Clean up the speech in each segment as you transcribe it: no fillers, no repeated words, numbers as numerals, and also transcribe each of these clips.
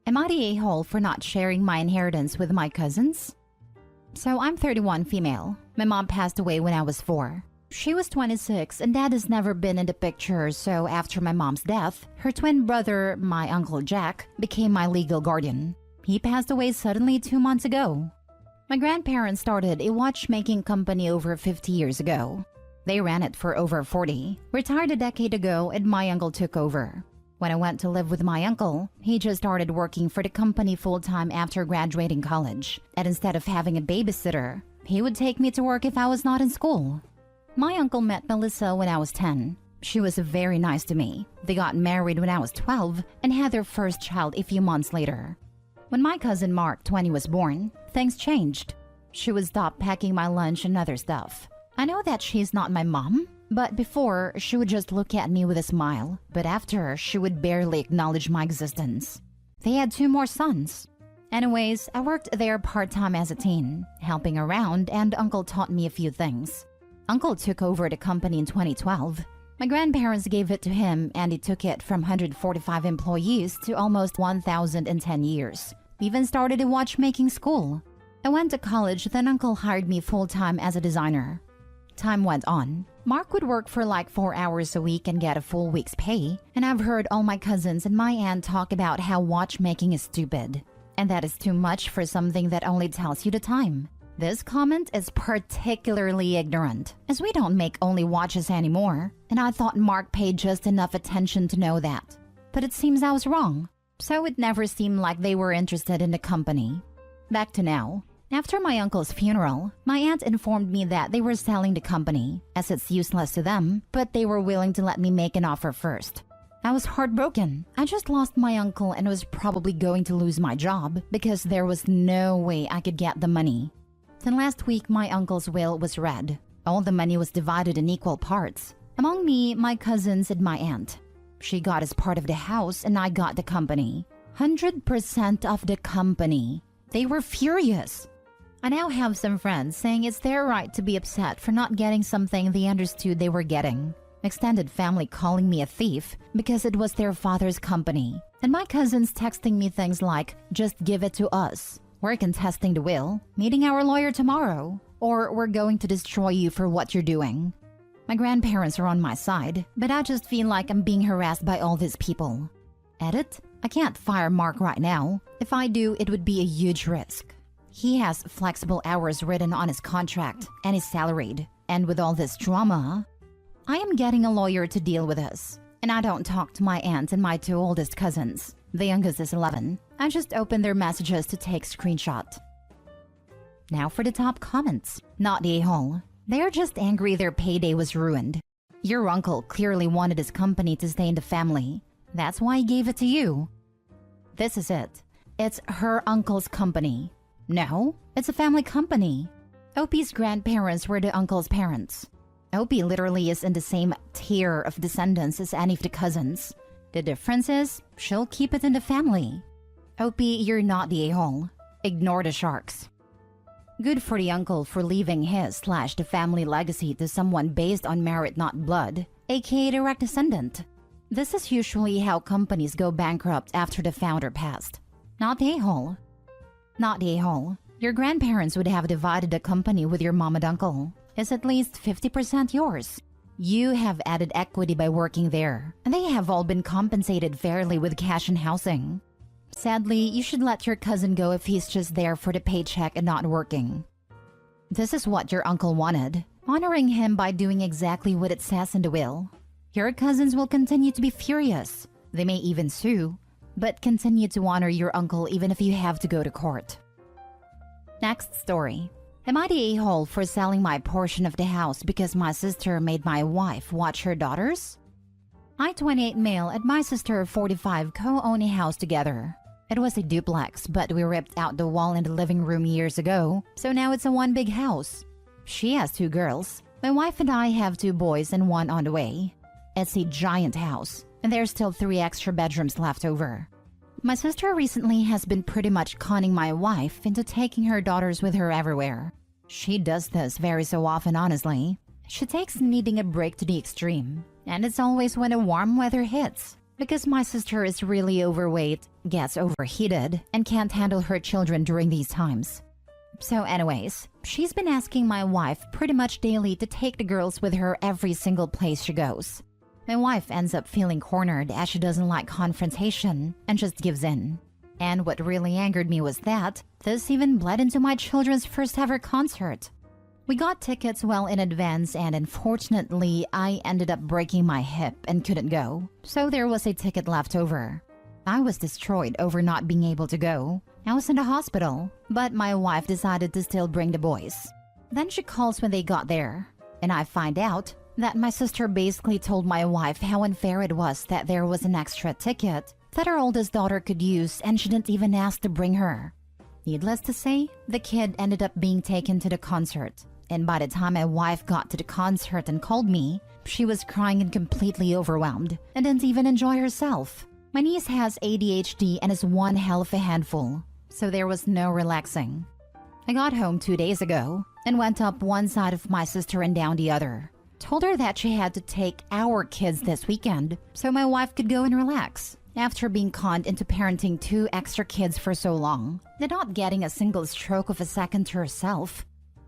Am I the a-hole for not sharing my inheritance with my cousins? So I'm 31 female. My mom passed away when I was 4. She was 26 and dad has never been in the picture, so after my mom's death, her twin brother, my uncle Jack, became my legal guardian. He passed away suddenly 2 months ago. My grandparents started a watchmaking company over 50 years ago. They ran it for over 40, retired a decade ago, and my uncle took over. When I went to live with my uncle, he just started working for the company full-time after graduating college, and instead of having a babysitter, he would take me to work if I was not in school. My uncle met Melissa when I was 10. She was very nice to me. They got married when I was 12 and had their first child a few months later. When my cousin Mark, 20, was born, things changed. She would stop packing my lunch and other stuff. I know that she's not my mom, but before, she would just look at me with a smile, but after, she would barely acknowledge my existence. They had 2 more sons. Anyways, I worked there part-time as a teen, helping around, and Uncle taught me a few things. Uncle took over the company in 2012. My grandparents gave it to him, and he took it from 145 employees to almost 1,000 in 10 years. We even started a watchmaking school. I went to college, then Uncle hired me full-time as a designer. Time went on. Mark would work for like 4 hours a week and get a full week's pay, and I've heard all my cousins and my aunt talk about how watchmaking is stupid, and that is too much for something that only tells you the time. This comment is particularly ignorant, as we don't make only watches anymore, and I thought Mark paid just enough attention to know that. But it seems I was wrong, so it never seemed like they were interested in the company. Back to now. After my uncle's funeral, my aunt informed me that they were selling the company, as it's useless to them, but they were willing to let me make an offer first. I was heartbroken. I just lost my uncle and was probably going to lose my job because there was no way I could get the money. Then last week, my uncle's will was read. All the money was divided in equal parts, among me, my cousins, and my aunt. She got as part of the house and I got the company. 100% of the company. They were furious. I now have some friends saying it's their right to be upset for not getting something they understood they were getting. Extended family calling me a thief because it was their father's company. And my cousins texting me things like, just give it to us. We're contesting the will, meeting our lawyer tomorrow, or we're going to destroy you for what you're doing. My grandparents are on my side, but I just feel like I'm being harassed by all these people. Edit? I can't fire Mark right now. If I do, it would be a huge risk. He has flexible hours written on his contract and is salaried. And with all this drama, I am getting a lawyer to deal with us. And I don't talk to my aunt and my 2 oldest cousins. The youngest is 11. I just open their messages to take screenshot. Now for the top comments. Not the a-hole. They're just angry their payday was ruined. Your uncle clearly wanted his company to stay in the family. That's why he gave it to you. This is it. It's her uncle's company. No, it's a family company. Opie's grandparents were the uncle's parents. Opie literally is in the same tier of descendants as any of the cousins. The difference is, she'll keep it in the family. Opie, you're not the a-hole. Ignore the sharks. Good for the uncle for leaving his/the family legacy to someone based on merit, not blood, aka direct descendant. This is usually how companies go bankrupt after the founder passed. Not the a-hole. Not the a-hole. Your grandparents would have divided the company with your mom and uncle. It's at least 50% yours. You have added equity by working there, and they have all been compensated fairly with cash and housing. Sadly, you should let your cousin go if he's just there for the paycheck and not working. This is what your uncle wanted, honoring him by doing exactly what it says in the will. Your cousins will continue to be furious. They may even sue, but continue to honor your uncle even if you have to go to court. Next story. Am I the a-hole for selling my portion of the house because my sister made my wife watch her daughters? I, 28 male, and my sister, 45, co-own a house together. It was a duplex, but we ripped out the wall in the living room years ago, so now it's a one big house. She has 2 girls. My wife and I have 2 boys and 1 on the way. It's a giant house, and there's still 3 extra bedrooms left over. My sister recently has been pretty much conning my wife into taking her daughters with her everywhere. She does this very so often, honestly. She takes needing a break to the extreme, and it's always when the warm weather hits. Because my sister is really overweight, gets overheated, and can't handle her children during these times. So anyways, she's been asking my wife pretty much daily to take the girls with her every single place she goes. My wife ends up feeling cornered as she doesn't like confrontation and just gives in. And what really angered me was that this even bled into my children's first ever concert. We got tickets well in advance, and unfortunately, I ended up breaking my hip and couldn't go, so there was a ticket left over. I was destroyed over not being able to go. I was in the hospital, but my wife decided to still bring the boys. Then she calls when they got there, and I find out that my sister basically told my wife how unfair it was that there was an extra ticket that her oldest daughter could use, and she didn't even ask to bring her. Needless to say, the kid ended up being taken to the concert. And by the time my wife got to the concert and called me, she was crying and completely overwhelmed and didn't even enjoy herself. My niece has ADHD and is one hell of a handful, so there was no relaxing. I got home 2 days ago and went up one side of my sister and down the other. Told her that she had to take our kids this weekend so my wife could go and relax after being conned into parenting 2 extra kids for so long and not getting a single stroke of a second to herself.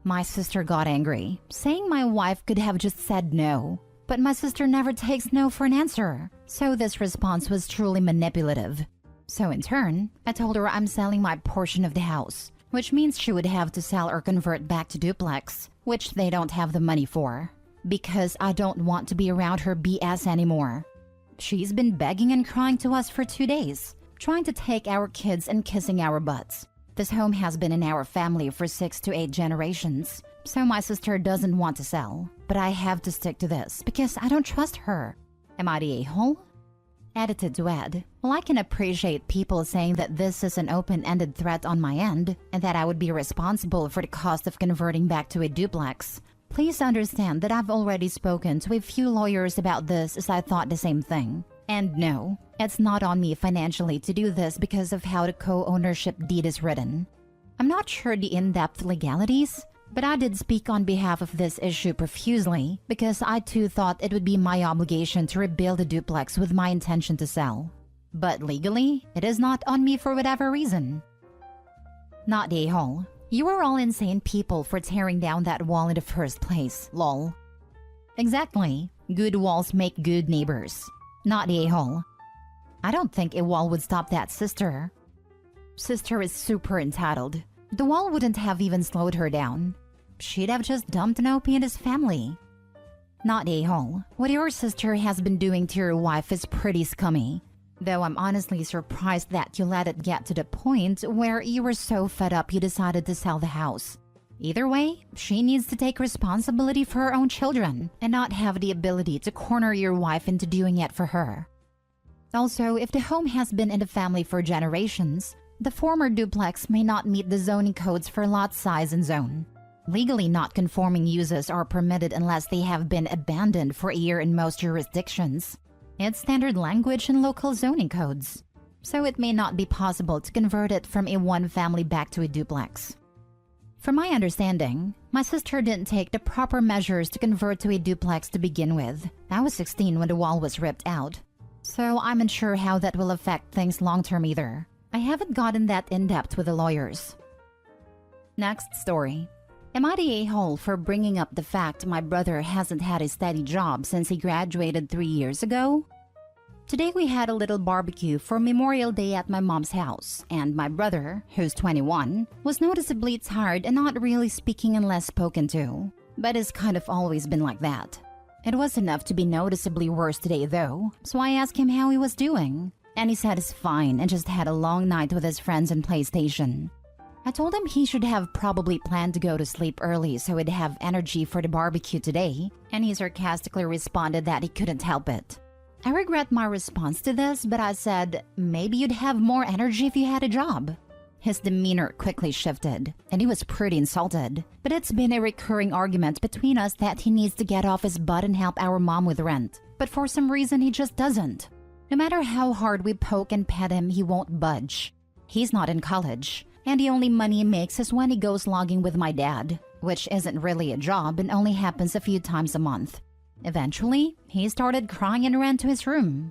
My sister got angry, saying my wife could have just said no. But my sister never takes no for an answer, so this response was truly manipulative. So in turn, I told her I'm selling my portion of the house, which means she would have to sell or convert back to duplex, which they don't have the money for, because I don't want to be around her BS anymore. She's been begging and crying to us for 2 days, trying to take our kids and kissing our butts. This home has been in our family for 6 to 8 generations, so my sister doesn't want to sell, but I have to stick to this because I don't trust her. Am I the a-hole? Edited to add, well, I can appreciate people saying that this is an open-ended threat on my end and that I would be responsible for the cost of converting back to a duplex. Please understand that I've already spoken to a few lawyers about this, as I thought the same thing. And no, it's not on me financially to do this because of how the co-ownership deed is written. I'm not sure the in-depth legalities, but I did speak on behalf of this issue profusely because I too thought it would be my obligation to rebuild a duplex with my intention to sell. But legally, it is not on me for whatever reason. Not the a-hole. You are all insane people for tearing down that wall in the first place, lol. Exactly. Good walls make good neighbors. Not the a-hole. I don't think a wall would stop that sister. Sister is super entitled. The wall wouldn't have even slowed her down. She'd have just dumped an OP in his family. Not the a-hole. What your sister has been doing to your wife is pretty scummy. Though I'm honestly surprised that you let it get to the point where you were so fed up you decided to sell the house. Either way, she needs to take responsibility for her own children and not have the ability to corner your wife into doing it for her. Also, if the home has been in the family for generations, the former duplex may not meet the zoning codes for lot size and zone. Legally not conforming uses are permitted unless they have been abandoned for a year in most jurisdictions. It's standard language in local zoning codes, so it may not be possible to convert it from a one-family back to a duplex. From my understanding, my sister didn't take the proper measures to convert to a duplex to begin with. I was 16 when the wall was ripped out, so I'm unsure how that will affect things long-term either. I haven't gotten that in-depth with the lawyers. Next story. Am I the a-hole for bringing up the fact my brother hasn't had a steady job since he graduated 3 years ago? Today we had a little barbecue for Memorial Day at my mom's house, and my brother, who's 21, was noticeably tired and not really speaking unless spoken to, but has kind of always been like that. It was enough to be noticeably worse today though, so I asked him how he was doing, and he said he's fine and just had a long night with his friends on PlayStation. I told him he should have probably planned to go to sleep early so he'd have energy for the barbecue today, and he sarcastically responded that he couldn't help it. I regret my response to this, but I said, maybe you'd have more energy if you had a job. His demeanor quickly shifted, and he was pretty insulted, but it's been a recurring argument between us that he needs to get off his butt and help our mom with rent, but for some reason he just doesn't. No matter how hard we poke and pet him, he won't budge. He's not in college, and the only money he makes is when he goes logging with my dad, which isn't really a job and only happens a few times a month. Eventually, he started crying and ran to his room.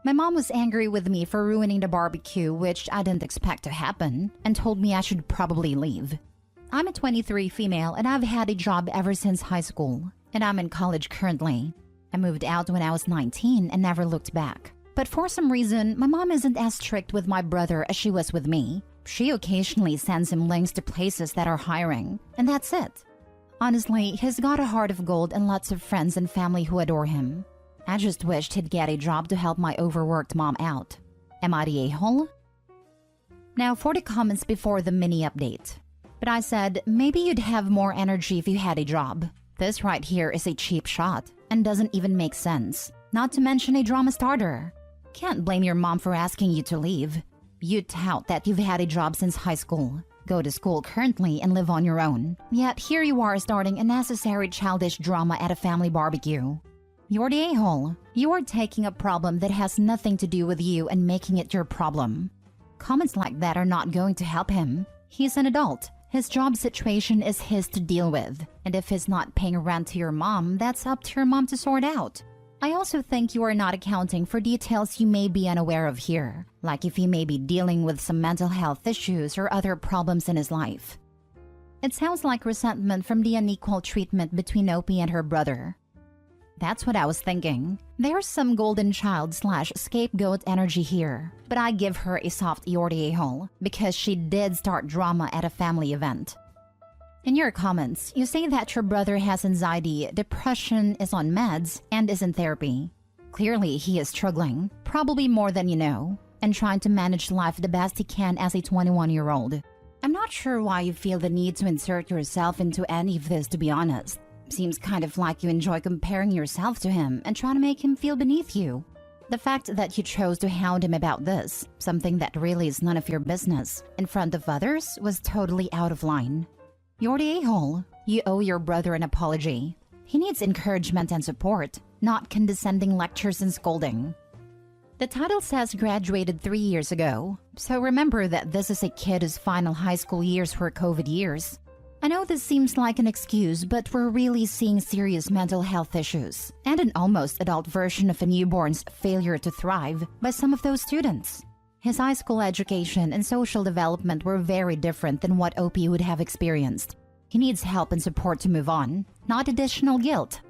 My mom was angry with me for ruining the barbecue, which I didn't expect to happen, and told me I should probably leave. I'm a 23 female and I've had a job ever since high school, and I'm in college currently. I moved out when I was 19 and never looked back. But for some reason, my mom isn't as strict with my brother as she was with me. She occasionally sends him links to places that are hiring, and that's it. Honestly, he's got a heart of gold and lots of friends and family who adore him. I just wished he'd get a job to help my overworked mom out. Am I the a-hole? Now for the comments before the mini update. But I said, maybe you'd have more energy if you had a job. This right here is a cheap shot and doesn't even make sense. Not to mention a drama starter. Can't blame your mom for asking you to leave. You tout that you've had a job since high school, go to school currently and live on your own. Yet here you are starting a necessary childish drama at a family barbecue. You're the a-hole. You are taking a problem that has nothing to do with you and making it your problem. Comments like that are not going to help him. He's an adult. His job situation is his to deal with. And if he's not paying rent to your mom, that's up to your mom to sort out. I also think you are not accounting for details you may be unaware of here, like if he may be dealing with some mental health issues or other problems in his life. It sounds like resentment from the unequal treatment between Opie and her brother. That's what I was thinking. There's some golden child / scapegoat energy here, but I give her a soft Yorty a-hole because she did start drama at a family event. In your comments, you say that your brother has anxiety, depression, is on meds, and is in therapy. Clearly, he is struggling, probably more than you know, and trying to manage life the best he can as a 21-year-old. I'm not sure why you feel the need to insert yourself into any of this, to be honest. Seems kind of like you enjoy comparing yourself to him and trying to make him feel beneath you. The fact that you chose to hound him about this, something that really is none of your business, in front of others was totally out of line. You're the a-hole. You owe your brother an apology. He needs encouragement and support, not condescending lectures and scolding. The title says graduated 3 years ago, so remember that this is a kid whose final high school years were COVID years. I know this seems like an excuse, but we're really seeing serious mental health issues and an almost adult version of a newborn's failure to thrive by some of those students. His high school education and social development were very different than what Opie would have experienced. He needs help and support to move on, not additional guilt.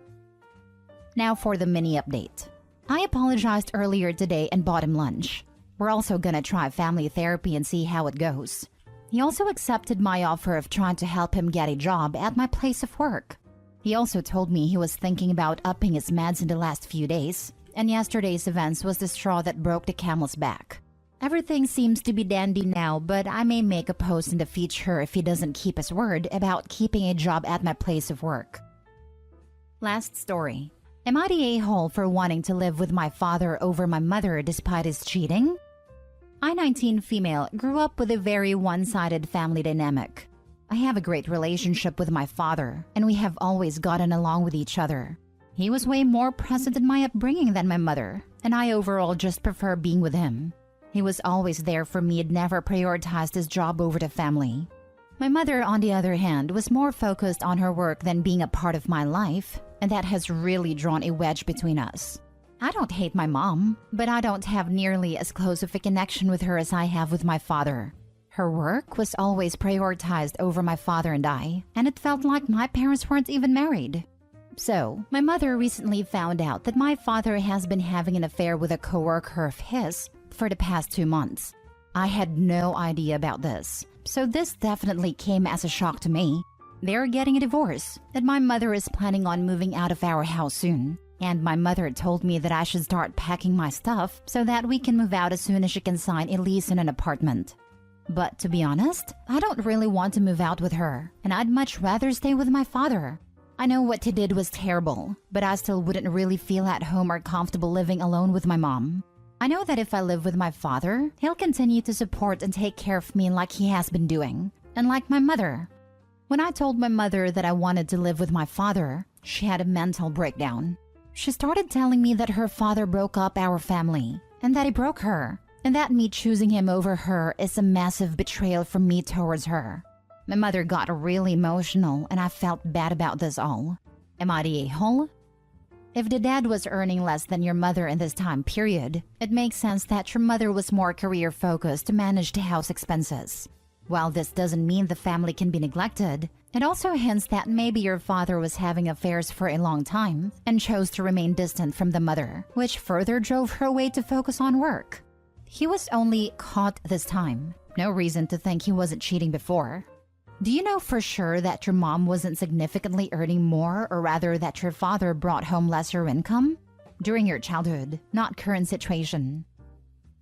Now for the mini update. I apologized earlier today and bought him lunch. We're also gonna try family therapy and see how it goes. He also accepted my offer of trying to help him get a job at my place of work. He also told me he was thinking about upping his meds in the last few days, and yesterday's events was the straw that broke the camel's back. Everything seems to be dandy now, but I may make a post in the future if he doesn't keep his word about keeping a job at my place of work. Last story. Am I the a-hole for wanting to live with my father over my mother despite his cheating? I, 19 female, grew up with a very one-sided family dynamic. I have a great relationship with my father, and we have always gotten along with each other. He was way more present in my upbringing than my mother, and I overall just prefer being with him. He was always there for me and never prioritized his job over the family. My mother, on the other hand, was more focused on her work than being a part of my life, and that has really drawn a wedge between us. I don't hate my mom, but I don't have nearly as close of a connection with her as I have with my father. Her work was always prioritized over my father and I, and it felt like my parents weren't even married. So, my mother recently found out that my father has been having an affair with a coworker of his for the past 2 months. I had no idea about this, so this definitely came as a shock to me. They're getting a divorce, and my mother is planning on moving out of our house soon. And my mother told me that I should start packing my stuff so that we can move out as soon as she can sign a lease in an apartment. But to be honest, I don't really want to move out with her, and I'd much rather stay with my father. I know what he did was terrible, but I still wouldn't really feel at home or comfortable living alone with my mom. I know that if I live with my father, he'll continue to support and take care of me like he has been doing, and like my mother. When I told my mother that I wanted to live with my father, she had a mental breakdown. She started telling me that her father broke up our family, and that he broke her, and that me choosing him over her is a massive betrayal from me towards her. My mother got really emotional, and I felt bad about this all. Am I the a-hole? If the dad was earning less than your mother in this time period, it makes sense that your mother was more career-focused to manage the house expenses. While this doesn't mean the family can be neglected, it also hints that maybe your father was having affairs for a long time and chose to remain distant from the mother, which further drove her away to focus on work. He was only caught this time. No reason to think he wasn't cheating before. Do you know for sure that your mom wasn't significantly earning more, or rather that your father brought home lesser income? During your childhood, not current situation.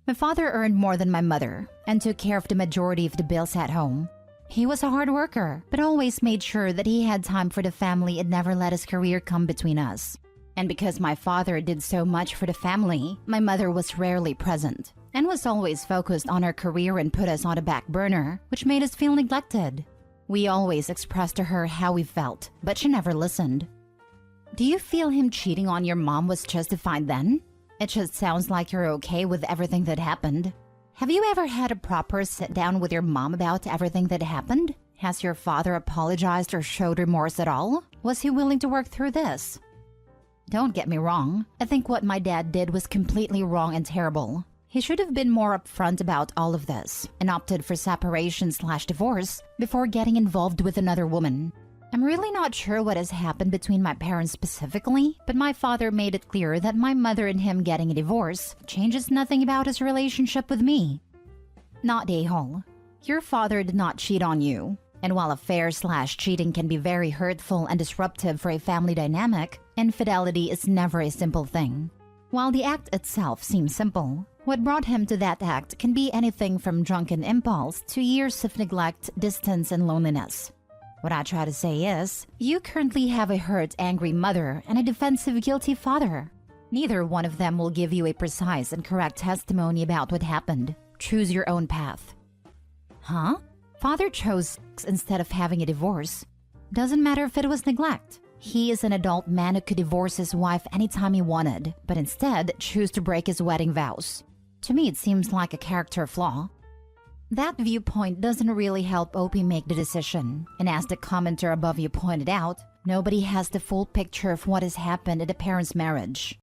My father earned more than my mother and took care of the majority of the bills at home. He was a hard worker, but always made sure that he had time for the family and never let his career come between us. And because my father did so much for the family, my mother was rarely present and was always focused on her career and put us on the back burner, which made us feel neglected. We always expressed to her how we felt, but she never listened. Do you feel him cheating on your mom was justified then? It just sounds like you're okay with everything that happened. Have you ever had a proper sit-down with your mom about everything that happened? Has your father apologized or showed remorse at all? Was he willing to work through this? Don't get me wrong. I think what my dad did was completely wrong and terrible. He should have been more upfront about all of this and opted for separation/divorce before getting involved with another woman. I'm really not sure what has happened between my parents specifically, but my father made it clear that my mother and him getting a divorce changes nothing about his relationship with me. Not a-hole. Your father did not cheat on you. And while affair/cheating can be very hurtful and disruptive for a family dynamic, infidelity is never a simple thing. While the act itself seems simple, what brought him to that act can be anything from drunken impulse to years of neglect, distance, and loneliness. What I try to say is, you currently have a hurt, angry mother and a defensive, guilty father. Neither one of them will give you a precise and correct testimony about what happened. Choose your own path. Huh? Father chose sex instead of having a divorce. Doesn't matter if it was neglect. He is an adult man who could divorce his wife anytime he wanted, but instead choose to break his wedding vows. To me, it seems like a character flaw. That viewpoint doesn't really help Opie make the decision, and as the commenter above you pointed out, nobody has the full picture of what has happened in the parents' marriage.